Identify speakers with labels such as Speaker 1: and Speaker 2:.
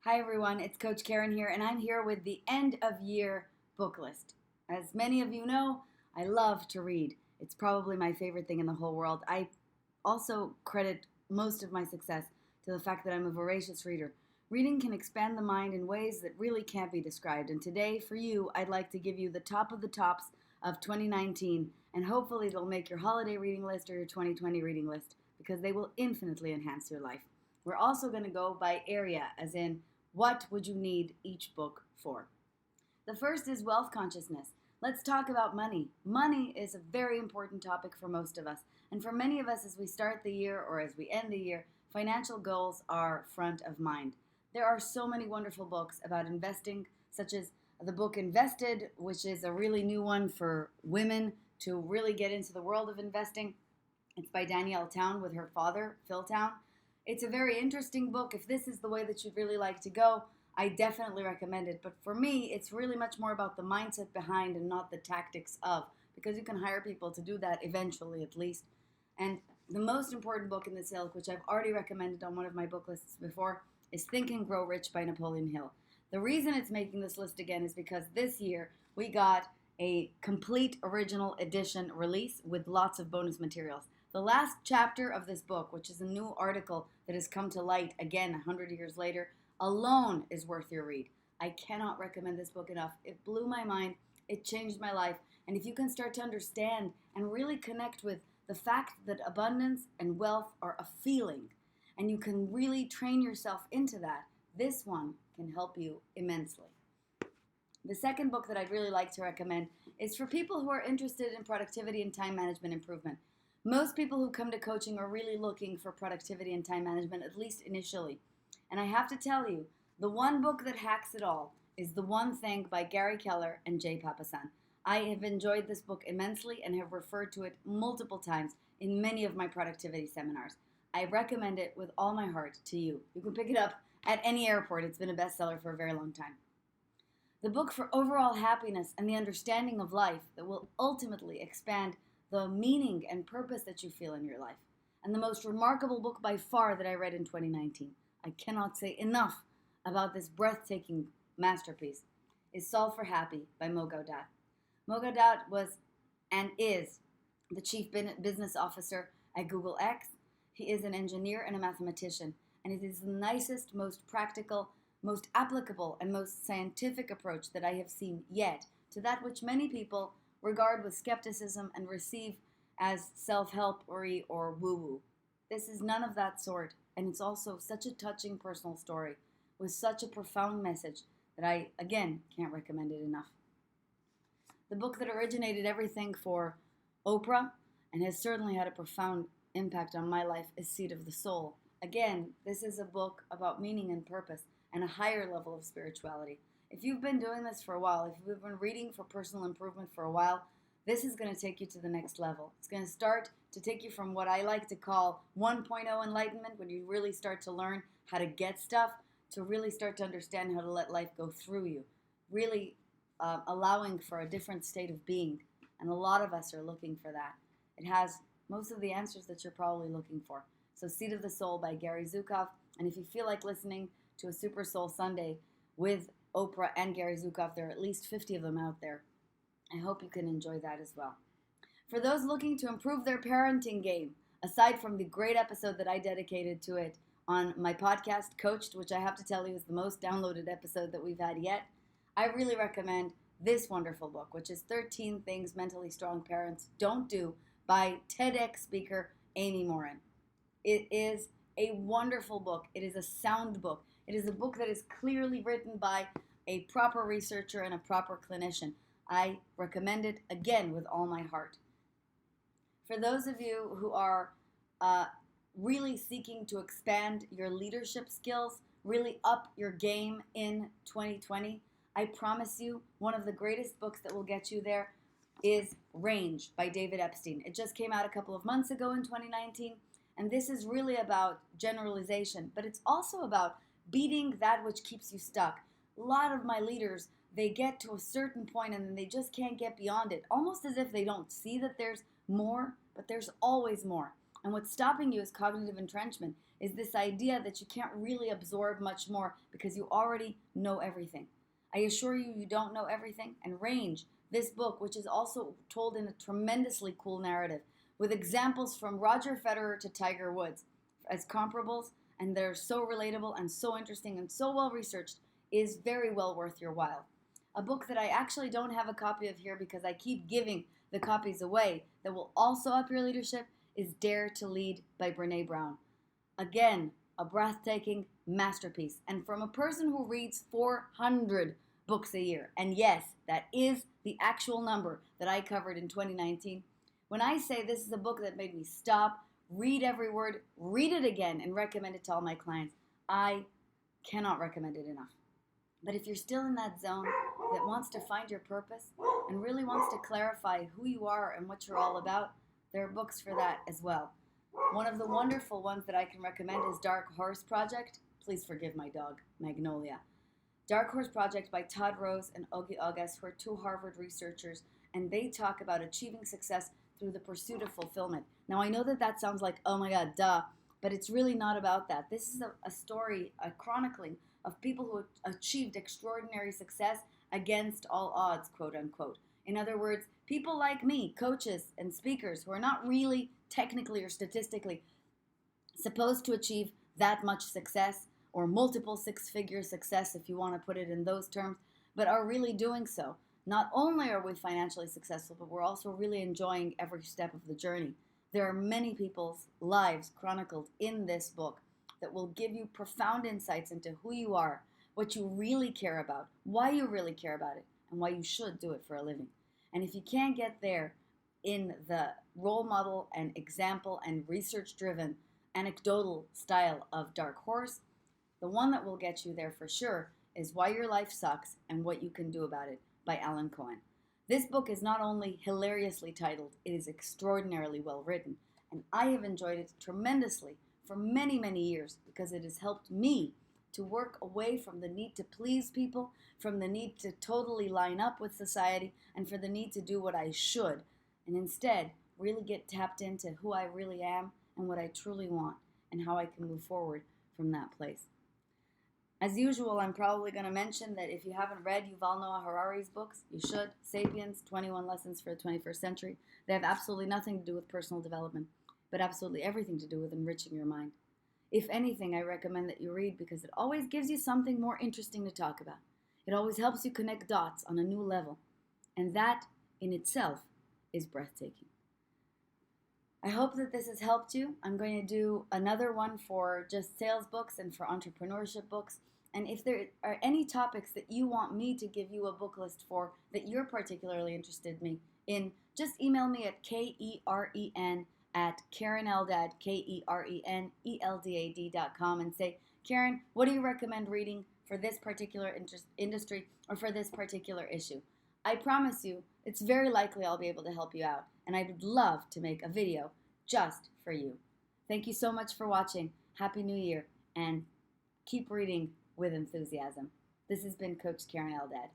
Speaker 1: Hi everyone, it's Coach Keren here, and I'm here with the end of year book list. As many of you know, I love to read. It's probably my favorite thing in the whole world. I also credit most of my success to the fact that I'm a voracious reader. Reading can expand the mind in ways that really can't be described, and today, for you, I'd like to give you the top of the tops of 2019, and hopefully they'll make your holiday reading list or your 2020 reading list because they will infinitely enhance your life. We're also going to go by area, as in what would you need each book for? The first is wealth consciousness. Let's talk about money. Money is a very important topic for most of us. And for many of us, as we start the year or as we end the year, financial goals are front of mind. There are so many wonderful books about investing, such as the book Invested, which is a really new one for women to really get into the world of investing. It's by Danielle Town with her father, Phil Town. It's a very interesting book. If this is the way that you'd really like to go, I definitely recommend it. But for me, it's really much more about the mindset behind and not the tactics of, because you can hire people to do that eventually at least. And the most important book in this ilk, which I've already recommended on one of my book lists before, is Think and Grow Rich by Napoleon Hill. The reason it's making this list again is because this year we got a complete original edition release with lots of bonus materials. The last chapter of this book, which is a new article that has come to light again 100 years later, alone is worth your read. I cannot recommend this book enough. It blew my mind. It changed my life. And if you can start to understand and really connect with the fact that abundance and wealth are a feeling, and you can really train yourself into that, this one can help you immensely. The second book that I'd really like to recommend is for people who are interested in productivity and time management improvement. Most people who come to coaching are really looking for productivity and time management, at least initially. And I have to tell you, the one book that hacks it all is The One Thing by Gary Keller and Jay Papasan. I have enjoyed this book immensely and have referred to it multiple times in many of my productivity seminars. I recommend it with all my heart to you. You can pick it up at any airport. It's been a bestseller for a very long time. The book for overall happiness and the understanding of life that will ultimately expand the meaning and purpose that you feel in your life. And the most remarkable book by far that I read in 2019, I cannot say enough about this breathtaking masterpiece, is Solve for Happy by Mo Gawdat. Mo Gawdat was and is the chief business officer at Google X. He is an engineer and a mathematician, and it is the nicest, most practical, most applicable, and most scientific approach that I have seen yet to that which many people regard with skepticism and receive as self-help or woo-woo. This is none of that sort, and it's also such a touching personal story with such a profound message that I, again, can't recommend it enough. The book that originated everything for Oprah and has certainly had a profound impact on my life is Seed of the Soul. Again, this is a book about meaning and purpose and a higher level of spirituality. If you've been doing this for a while, if you've been reading for personal improvement for a while, this is going to take you to the next level. It's going to start to take you from what I like to call 1.0 enlightenment, when you really start to learn how to get stuff, to really start to understand how to let life go through you, really allowing for a different state of being. And a lot of us are looking for that. It has most of the answers that you're probably looking for. So Seed of the Soul by Gary Zukav. And if you feel like listening to a Super Soul Sunday with Oprah and Gary Zukav, there are at least 50 of them out there. I hope you can enjoy that as well. For those looking to improve their parenting game, aside from the great episode that I dedicated to it on my podcast, Coached, which I have to tell you is the most downloaded episode that we've had yet, I really recommend this wonderful book, which is 13 Things Mentally Strong Parents Don't Do by TEDx speaker Amy Morin. It is a wonderful book. It is a sound book. It is a book that is clearly written by a proper researcher and a proper clinician. I recommend it again with all my heart. For those of you who are really seeking to expand your leadership skills, really up your game in 2020, I promise you one of the greatest books that will get you there is Range by David Epstein. It just came out a couple of months ago in 2019, and this is really about generalization, but it's also about beating that which keeps you stuck. A lot of my leaders, they get to a certain point and then they just can't get beyond it, almost as if they don't see that there's more, but there's always more. And what's stopping you is cognitive entrenchment, is this idea that you can't really absorb much more because you already know everything. I assure you, you don't know everything. And Range, this book, which is also told in a tremendously cool narrative, with examples from Roger Federer to Tiger Woods as comparables, and they're so relatable and so interesting and so well researched, is very well worth your while. A book that I actually don't have a copy of here because I keep giving the copies away that will also up your leadership is Dare to Lead by Brene Brown. Again, a breathtaking masterpiece. And from a person who reads 400 books a year, and yes, that is the actual number that I covered in 2019, when I say this is a book that made me stop, read every word, read it again, and recommend it to all my clients, I cannot recommend it enough. But if you're still in that zone that wants to find your purpose and really wants to clarify who you are and what you're all about, there are books for that as well. One of the wonderful ones that I can recommend is Dark Horse Project. Please forgive my dog, Magnolia. Dark Horse Project by Todd Rose and Ogi August, who are two Harvard researchers, and they talk about achieving success through the pursuit of fulfillment. Now, I know that that sounds like, oh my God, duh, but it's really not about that. This is a story, a chronicling of people who achieved extraordinary success against all odds, quote unquote. In other words, people like me, coaches and speakers who are not really technically or statistically supposed to achieve that much success or multiple six-figure success, if you want to put it in those terms, but are really doing so. Not only are we financially successful, but we're also really enjoying every step of the journey. There are many people's lives chronicled in this book that will give you profound insights into who you are, what you really care about, why you really care about it, and why you should do it for a living. And if you can't get there in the role model and example and research-driven anecdotal style of Dark Horse, the one that will get you there for sure is Why Your Life Sucks and What You Can Do About It by Alan Cohen. This book is not only hilariously titled, it is extraordinarily well written, and I have enjoyed it tremendously for many, many years because it has helped me to work away from the need to please people, from the need to totally line up with society, and for the need to do what I should, and instead really get tapped into who I really am and what I truly want and how I can move forward from that place. As usual, I'm probably going to mention that if you haven't read Yuval Noah Harari's books, you should. Sapiens, 21 Lessons for the 21st Century. They have absolutely nothing to do with personal development, but absolutely everything to do with enriching your mind. If anything, I recommend that you read because it always gives you something more interesting to talk about. It always helps you connect dots on a new level. And that, in itself, is breathtaking. I hope that this has helped you. I'm going to do another one for just sales books and for entrepreneurship books. And if there are any topics that you want me to give you a book list for that you're particularly interested in, just email me at KEREN@KerenEldad, KERENELDAD.com and say, Keren, what do you recommend reading for this particular industry or for this particular issue? I promise you, it's very likely I'll be able to help you out, and I would love to make a video just for you. Thank you so much for watching. Happy New Year, and keep reading with enthusiasm. This has been Coach Keren Eldad.